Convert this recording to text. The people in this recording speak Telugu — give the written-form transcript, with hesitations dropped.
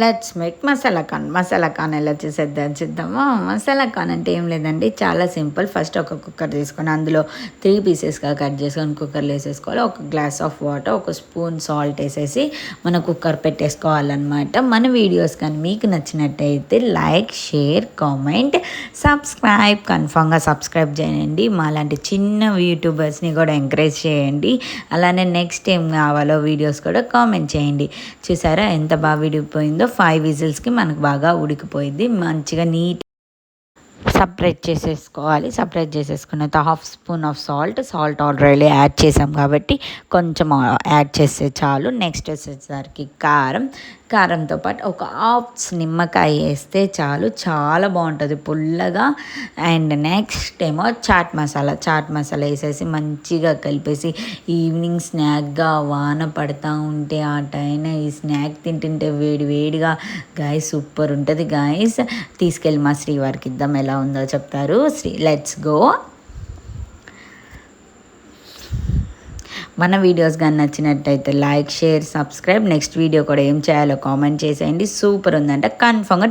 లెట్స్ మేక్ మసాలా కాన్. మసాలా కాన్ ఎలా చేసేద్దాం చూద్దామా. మసాలా కాన్ అంటే ఏం లేదండి, చాలా సింపుల్. ఫస్ట్ ఒక కుక్కర్ తీసుకొని అందులో 3 పీసెస్గా కట్ చేసుకొని కుక్కర్లో వేసేసుకోవాలి. ఒక గ్లాస్ ఆఫ్ వాటర్, ఒక స్పూన్ సాల్ట్ వేసేసి మన కుక్కర్ పెట్టేసుకోవాలన్నమాట. మన వీడియోస్ కానీ మీకు నచ్చినట్టయితే లైక్, షేర్, కామెంట్, సబ్స్క్రైబ్. కన్ఫామ్గా సబ్స్క్రైబ్ చేయండి. మాలాంటి చిన్న యూట్యూబర్స్ని కూడా ఎంకరేజ్ చేయండి. అలానే నెక్స్ట్ ఏం కావాలో వీడియోస్ కూడా కామెంట్ చేయండి. చూసారా ఎంత బాగా విడిపోయిందో. 5 విజిల్స్కి మనకు బాగా ఉడికిపోయింది. మంచిగా నీట్ సపరేట్ చేసేసుకోవాలి. సపరేట్ చేసేసుకున్న తర్వాత 1/2 spoon of salt already add చేసాం కాబట్టి కొంచెం యాడ్ చేస్తే చాలు. నెక్స్ట్ వచ్చేసరికి కారంతో పాటు ఒక 1/2 నిమ్మకాయ వేస్తే చాలు, చాలా బాగుంటుంది పుల్లగా. అండ్ నెక్స్ట్ ఏమో చాట్ మసాలా వేసేసి మంచిగా కలిపేసి ఈవినింగ్ స్నాక్గా వాన పడతా ఉంటే ఆ టైం ఈ స్నాక్ తింటుంటే వేడిగా గాయస్ సూపర్ ఉంటుంది గాయస్. తీసుకెళ్ళి మా శ్రీవారికి ఇద్దాం, ఎలా ఉందో చెప్తారు. Let's go. మన వీడియోస్ కానీ నచ్చినట్టయితే like, share, subscribe. Next video కూడా ఏం చేయాలో కామెంట్ చేసేయండి. సూపర్ ఉందంటే కన్ఫామ్గా